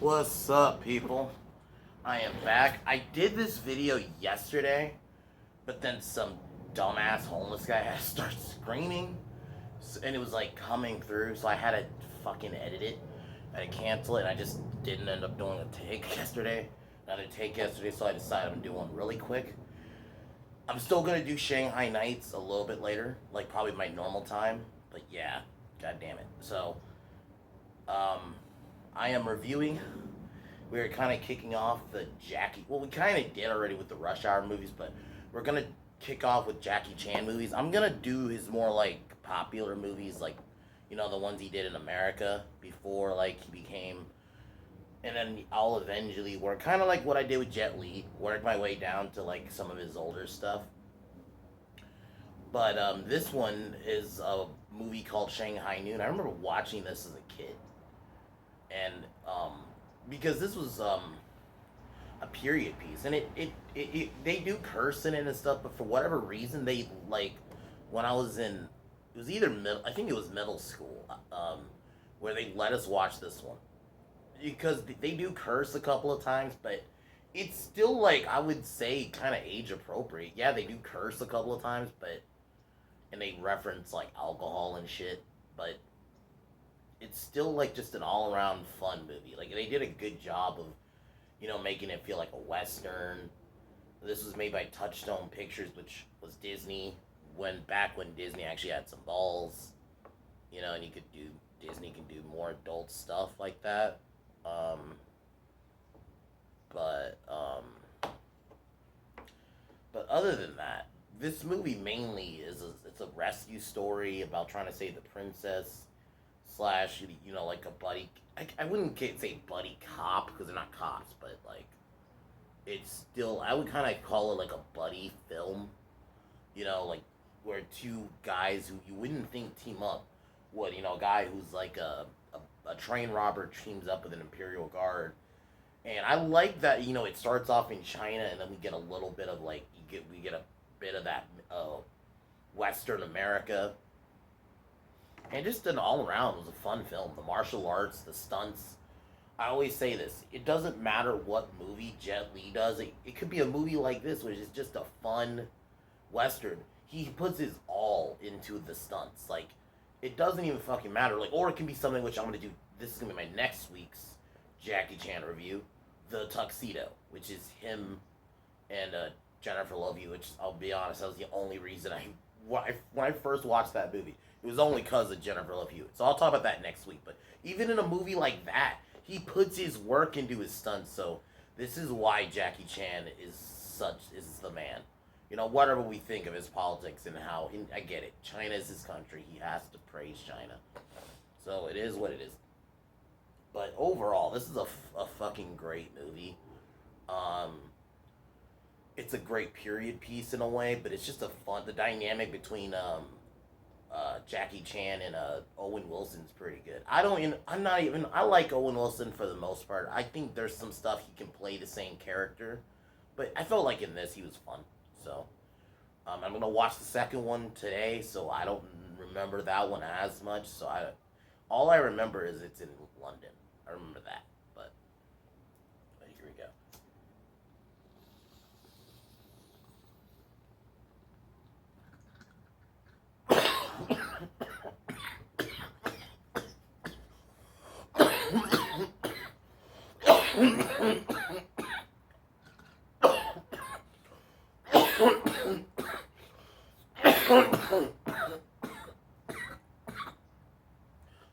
What's up, people? I am back. I did this video yesterday, but then some dumbass homeless guy had to start screaming, and it was like coming through, so I had to fucking edit it. I had to cancel it, and I just didn't end up doing a take yesterday. I had a take yesterday, so I decided I'm doing one really quick. I'm still gonna do Shanghai Nights a little bit later, like probably my normal time, but yeah, god damn it. So, um, I am reviewing. We were kind of kicking off the Jackie. Well, we kind of did already with the Rush Hour movies, but we're gonna kick off with Jackie Chan movies. I'm gonna do his more like popular movies, like the ones he did in America before like he became. And then I'll eventually work kind of like what I did with Jet Li, work my way down to like some of his older stuff. But this one is a movie called Shanghai Noon. I remember watching this as a kid, and because this was a period piece, and they do curse in it and stuff, but for whatever reason they like when I was in it was either middle I think it was middle school where they let us watch this one because they do curse a couple of times, but it's still like I would say kind of age appropriate. Yeah, they do curse a couple of times, but and they reference like alcohol and shit, but it's still like just an all around fun movie. Like they did a good job of making it feel like a western. This was made by Touchstone Pictures, which was Disney when Disney actually had some balls, and you could do Disney can do more adult stuff like that. Um, but but other than that, this movie mainly it's a rescue story about trying to save the princess slash like a buddy. I wouldn't say buddy cop because they're not cops, but like it's still I would kind of call it like a buddy film. Like where two guys who you wouldn't think team up would. A guy who's like a train robber teams up with an imperial guard, and I like that. It starts off in China, and then we get a little bit of like we get a bit of that Western America, and just an all around was a fun film. The martial arts, the stunts. I always say this: it doesn't matter what movie Jet Li does. It could be a movie like this, which is just a fun Western. He puts his all into the stunts. Like it doesn't even fucking matter. Like, or it can be something which I'm gonna do. This is gonna be my next week's Jackie Chan review, The Tuxedo, which is him and Jennifer Love You. Which I'll be honest, that was the only reason when I first watched that movie. It was only because of Jennifer Love Hewitt. So I'll talk about that next week. But even in a movie like that, he puts his work into his stunts. So this is why Jackie Chan is the man. Whatever we think of his politics and how I get it. China is his country. He has to praise China. So it is what it is. But overall, this is a fucking great movie. Um, it's a great period piece in a way, but it's just the dynamic between Jackie Chan and Owen Wilson's pretty good. I like Owen Wilson for the most part. I think there's some stuff he can play the same character, but I felt like in this he was fun. So I'm gonna watch the second one today, so I don't remember that one as much. All I remember is it's in London. I remember that, but here we go.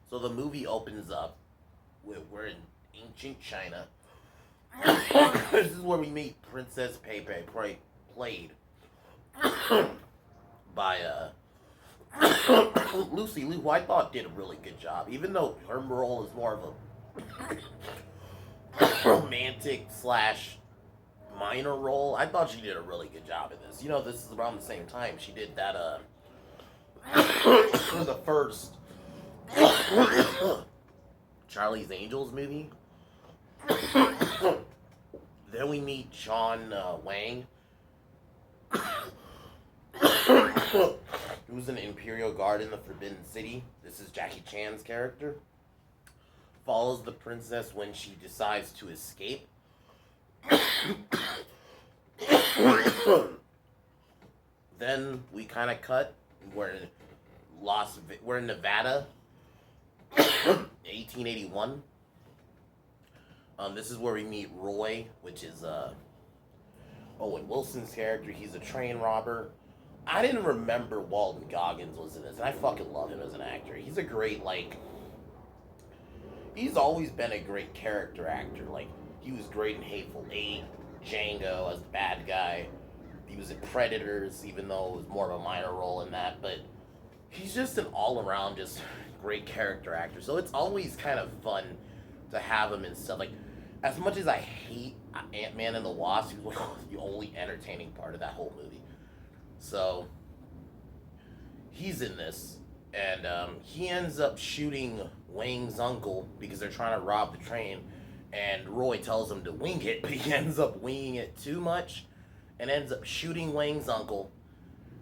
So the movie opens up. We're in ancient China. This is where we meet Princess Pepe, played by Lucy Liu, who I thought did a really good job, even though her role is more of a romantic slash minor role. I thought she did a really good job in this. This is around the same time she did that the first Charlie's Angels movie. Then we meet Sean Wang, who's an Imperial Guard in the Forbidden City. This is Jackie Chan's character. follows the princess when she decides to escape. Then we kind of cut. We're in we're in Nevada, 1881. This is where we meet Roy, which is Owen Wilson's character. He's a train robber. I didn't remember Walton Goggins was in this, and I fucking love him as an actor. He's a great, like, he's always been a great character actor. Like, he was great in Hateful Eight, Django as the bad guy. He was in Predators, even though it was more of a minor role in that. But he's just an all-around, just great character actor. So it's always kind of fun to have him and stuff. Like, as much as I hate Ant-Man and the Wasp, he was the only entertaining part of that whole movie. So he's in this, and he ends up shooting Wang's uncle because they're trying to rob the train, and Roy tells him to wing it, but he ends up winging it too much and ends up shooting Wang's uncle.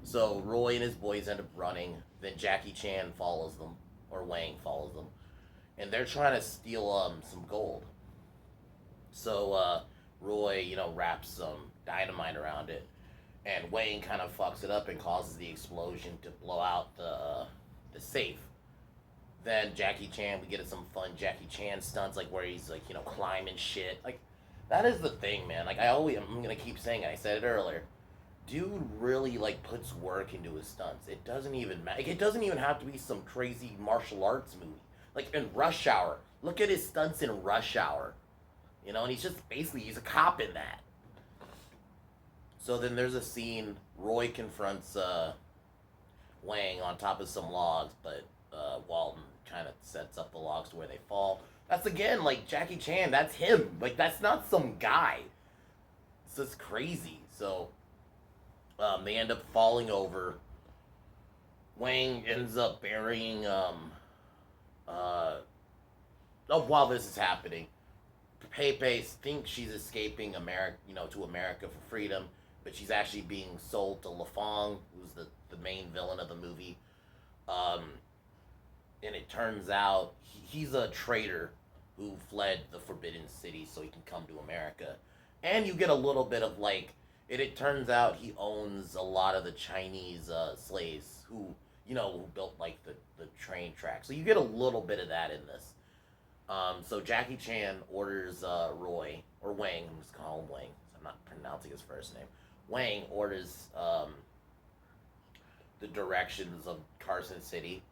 So Roy and his boys end up running. Then Jackie Chan follows them, or Wang follows them, and they're trying to steal some gold. So Roy, wraps some dynamite around it, and Wang kind of fucks it up and causes the explosion to blow out the safe. Then Jackie Chan, we get some fun Jackie Chan stunts, like where he's like climbing shit. Like, that is the thing, man. Like, I'm gonna keep saying it. I said it earlier. Dude really like puts work into his stunts. It doesn't even matter. Like, it doesn't even have to be some crazy martial arts movie. Like in Rush Hour, look at his stunts in Rush Hour. And he's just basically, he's a cop in that. So then there's a scene, Roy confronts Wang on top of some logs, but Walton kind of sets up the logs to where they fall. That's again, like, Jackie Chan, that's him. Like, that's not some guy. It's just crazy. So they end up falling over. Wang ends up burying, while this is happening, Pepe thinks she's escaping America, to America for freedom, but she's actually being sold to LaFong, who's the main villain of the movie. And it turns out he's a traitor who fled the Forbidden City so he can come to America. And you get a little bit of, like, it turns out he owns a lot of the Chinese slaves who built, like, the train tracks. So you get a little bit of that in this. So Jackie Chan orders Roy, or Wang, I'm just calling him Wang, I'm not pronouncing his first name. Wang orders the directions of Carson City.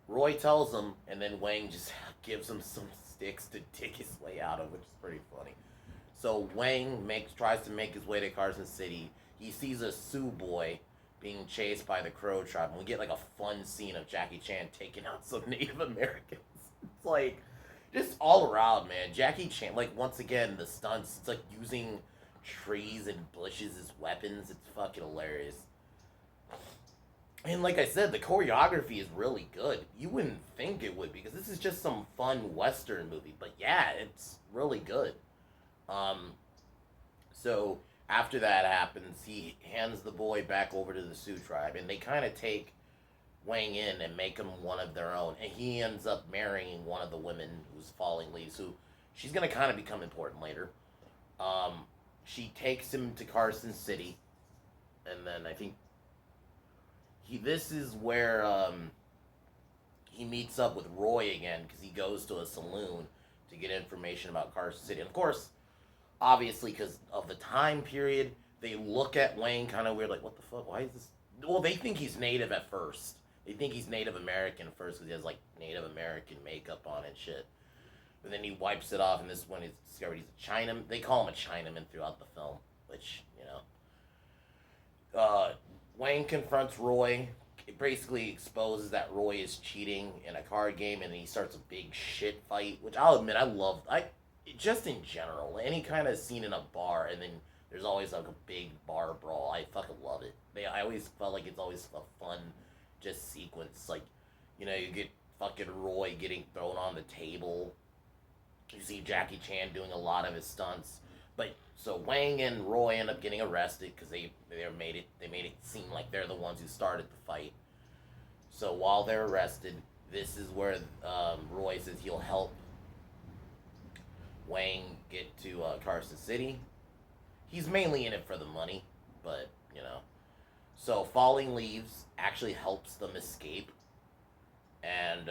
Roy tells him, and then Wang just gives him some sticks to dig his way out of, which is pretty funny. So Wang tries to make his way to Carson City. He sees a Sioux boy being chased by the Crow tribe, and we get like a fun scene of Jackie Chan taking out some Native Americans. It's like, just all around, man. Jackie Chan, like, once again, the stunts, it's like using trees and bushes as weapons. It's fucking hilarious. And like I said, the choreography is really good. You wouldn't think it would, because this is just some fun Western movie. But yeah, it's really good. So after that happens, he hands the boy back over to the Sioux tribe, and they kind of take Wang in and make him one of their own. And he ends up marrying one of the women who's falling leaves, who she's going to kind of become important later. She takes him to Carson City, and then I think this is where he meets up with Roy again, because he goes to a saloon to get information about Carson City. And of course, obviously, because of the time period, they look at Wang kind of weird, like, what the fuck, why is this? Well, they think he's Native at first. They think he's Native American at first, because he has, like, Native American makeup on and shit. But then he wipes it off, and this is when he's discovered he's a Chinaman. They call him a Chinaman throughout the film, which, Wang confronts Roy. It basically exposes that Roy is cheating in a card game, and then he starts a big shit fight, which I'll admit I love. Just in general, any kind of scene in a bar, and then there's always like a big bar brawl. I fucking love it. I always felt like it's always a fun, just sequence. Like, you get fucking Roy getting thrown on the table. You see Jackie Chan doing a lot of his stunts. But so Wang and Roy end up getting arrested because they made it seem like they're the ones who started the fight. So while they're arrested, This is where Roy says he'll help Wang get to Carson City. He's mainly in it for the money, but you know. So falling leaves actually helps them escape, and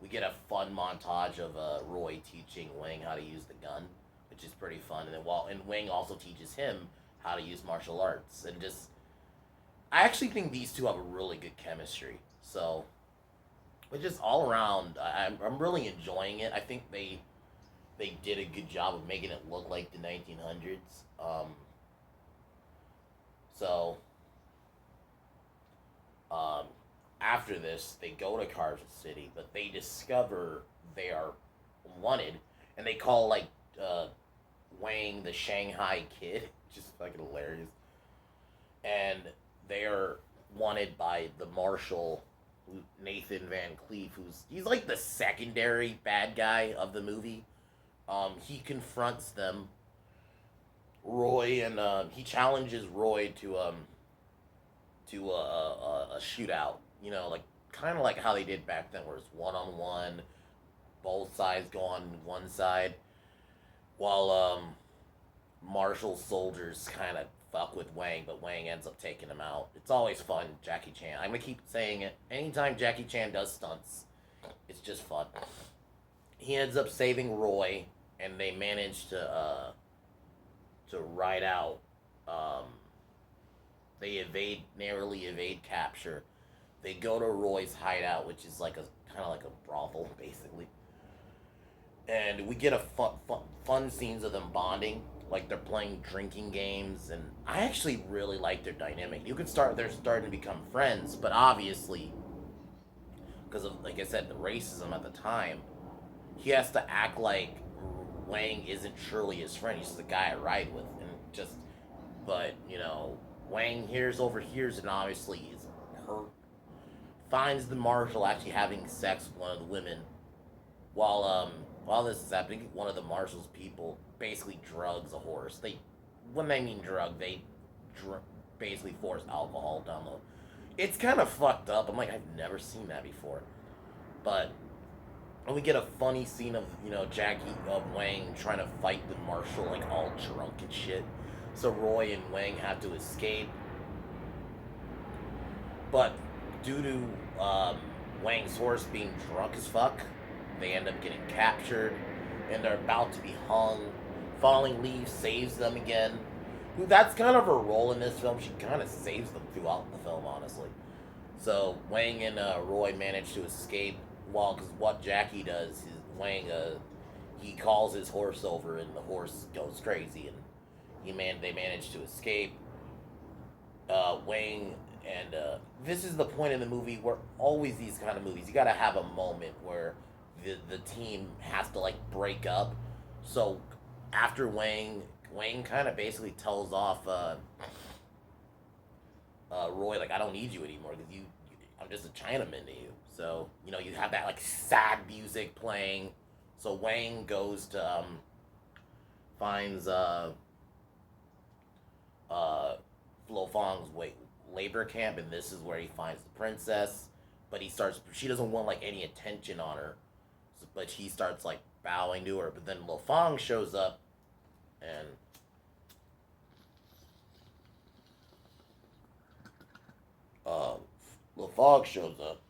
we get a fun montage of Roy teaching Wang how to use the gun, which is pretty fun. And then Wang also teaches him how to use martial arts, and just I actually think these two have a really good chemistry. So, but just all around, I'm really enjoying it. I think they did a good job of making it look like the 1900s. So um, after this, they go to Carson City, but they discover they are wanted, and they call uh, Wang the Shanghai Kid, just fucking hilarious. And they are wanted by the marshal Nathan Van Cleef, he's like the secondary bad guy of the movie. He confronts them, Roy, and he challenges Roy to a shootout. You know, like kind of like how they did back then, where it's 1-on-1, both sides go on one side, while Marshall soldiers kind of fuck with Wang, but Wang ends up taking him out. It's always fun, Jackie Chan. I'm gonna keep saying it. Anytime Jackie Chan does stunts, it's just fun. He ends up saving Roy, and they manage to ride out. Um, they narrowly evade capture. They go to Roy's hideout, which is like a kind of like a brothel, basically. And we get a fun scenes of them bonding, like they're playing drinking games, and I actually really like their dynamic. They're starting to become friends, but obviously, because of like I said, the racism at the time, he has to act like Wang isn't truly his friend. He's just the guy I ride with, and just, but you know, Wang overhears, and obviously is hurt. Finds the marshal actually having sex with one of the women, while while this is happening. One of the marshal's people basically drugs a horse. When they mean drug, they basically force alcohol down the. It's kind of fucked up. I'm like, I've never seen that before, but and we get a funny scene of Jackie Wang trying to fight the marshal like all drunk and shit. So Roy and Wang have to escape, but due to Wang's horse being drunk as fuck, they end up getting captured, and they're about to be hung. Falling Leaf saves them again. Who That's kind of her role in this film. She kind of saves them throughout the film, honestly. So Wang and Roy manage to escape. Because what Jackie does is Wang, he calls his horse over, and the horse goes crazy, and they manage to escape. Wang and this is the point in the movie where always these kind of movies, you got to have a moment where the team has to like break up. So after Wang kind of basically tells off Roy, like, I don't need you anymore because I'm just a Chinaman to you. So you have that like sad music playing. So Wang goes to finds uh Lo Fong's labor camp, and this is where he finds the princess. But she doesn't want like any attention on her, but he starts like bowing to her. But then Lo Fong shows up, and uh, Lo Fong shows up,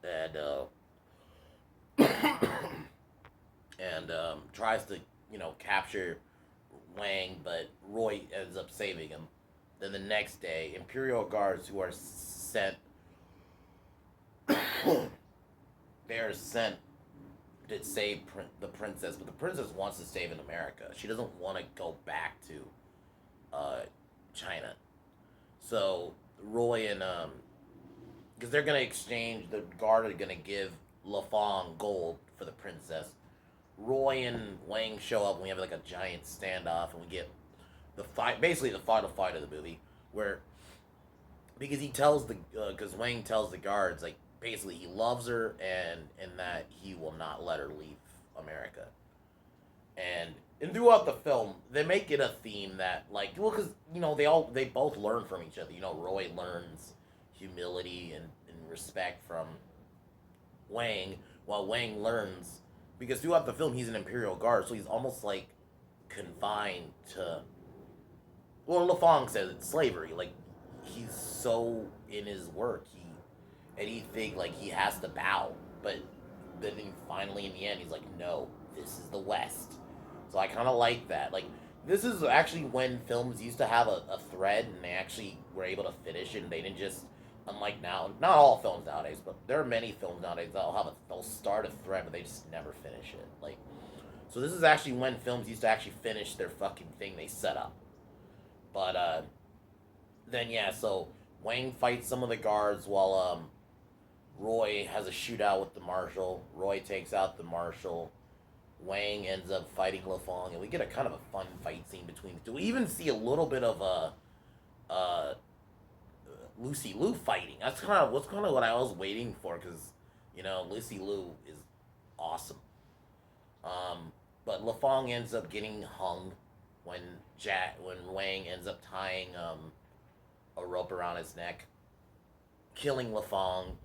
and and tries to capture Wang, but Roy ends up saving him. Then the next day, Imperial guards who are sent, they are sent to save the princess, but the princess wants to stay in America. She doesn't want to go back to China. So Roy and because they're gonna exchange, the guard are gonna give Lafong gold for the princess. Roy and Wang show up, and we have like a giant standoff, and we get the fight, basically the final fight of the movie, where because because Wang tells the guards like basically he loves her, and that he will not let her leave America. And throughout the film, they make it a theme that because they both learn from each other. Roy learns humility and respect from Wang, while Wang learns, because throughout the film he's an Imperial Guard, so he's almost like confined to. Well, LaFong says it's slavery. Like he's so in his work, anything like he has to bow, but then finally in the end he's like, no, this is the West. So I kind of like that. Like this is actually when films used to have a thread and they actually were able to finish it and they didn't just, unlike now, not all films nowadays, but there are many films nowadays they'll start a thread but they just never finish it. Like so this is actually when films used to actually finish their fucking thing they set up. But then yeah, so Wang fights some of the guards while Roy has a shootout with the marshal. Roy takes out the marshal. Wang ends up fighting LaFong, and we get a kind of a fun fight scene between the two. We even see a little bit of Lucy Liu fighting. That's kind of what I was waiting for, because Lucy Liu is awesome. But LaFong ends up getting hung when when Wang ends up tying a rope around his neck, killing LaFong.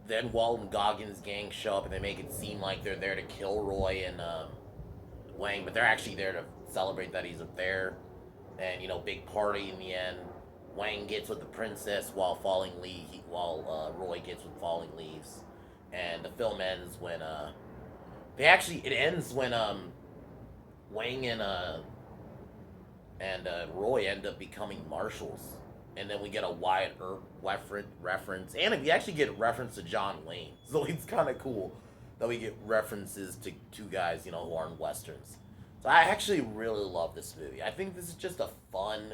Then Walton Goggins' gang show up and they make it seem like they're there to kill Roy and Wang, but they're actually there to celebrate that he's up there. And big party in the end. Wang gets with the princess while Roy gets with falling leaves, and the film ends when it ends when Wang and Roy end up becoming marshals, and then we get a Wyatt Earp reference, and we actually get reference to John Wayne, so it's kind of cool that we get references to two guys who aren't westerns. So I actually really love this movie. I think this is just a fun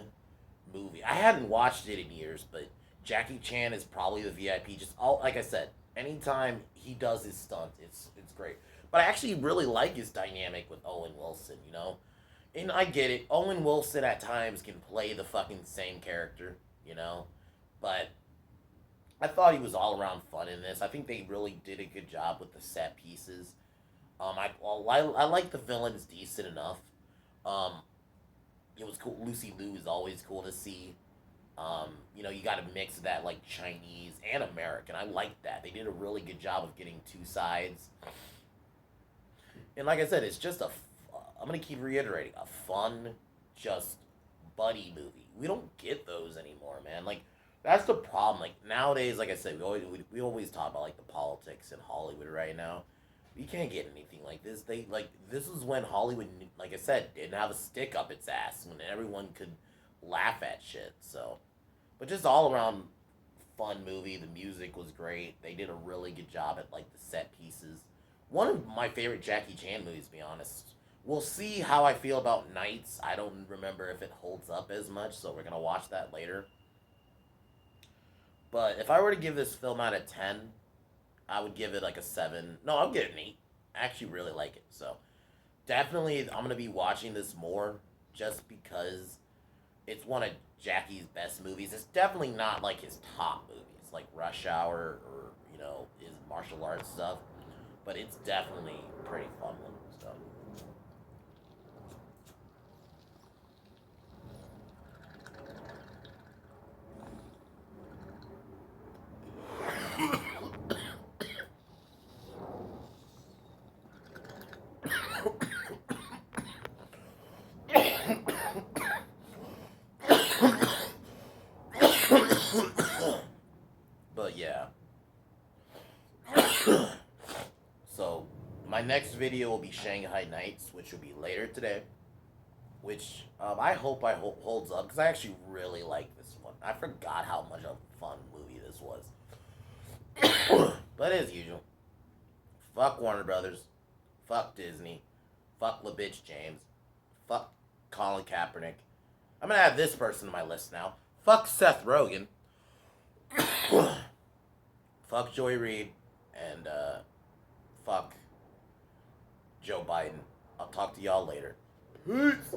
movie. I hadn't watched it in years, but Jackie Chan is probably the VIP. Just all like I said, anytime he does his stunt, it's great. But I actually really like his dynamic with Owen Wilson. And I get it. Owen Wilson at times can play the fucking same character. But I thought he was all around fun in this. I think they really did a good job with the set pieces. I like the villains decent enough. Um, it was cool. Lucy Liu is always cool to see. You got a mix of that like Chinese and American. I like that. They did a really good job of getting two sides. And like I said, it's just I'm gonna keep reiterating, a fun, just buddy movie. We don't get those anymore, man. Like that's the problem. Like nowadays, like I said, we always talk about like the politics in Hollywood right now. You can't get anything like this. This was when Hollywood, like I said, didn't have a stick up its ass when everyone could laugh at shit. So, but just all around fun movie. The music was great. They did a really good job at like the set pieces. One of my favorite Jackie Chan movies, to be honest. We'll see how I feel about Nights. I don't remember if it holds up as much, so we're gonna watch that later. But if I were to give this film out of 10, I would give it like a 7. No, I'll give it an 8. I actually really like it. So definitely I'm going to be watching this more just because it's one of Jackie's best movies. It's definitely not like his top movies like Rush Hour or, his martial arts stuff. But it's definitely a pretty fun one. So. But yeah. So my next video will be Shanghai Nights, which will be later today. Which I hope holds up because I actually really like this one. I forgot how much of a fun movie this was. But as usual, fuck Warner Brothers, fuck Disney, fuck La Bitch James, fuck Colin Kaepernick. I'm gonna add this person to my list now. Fuck Seth Rogen. Fuck Joy Reid, and fuck Joe Biden. I'll talk to y'all later. Peace.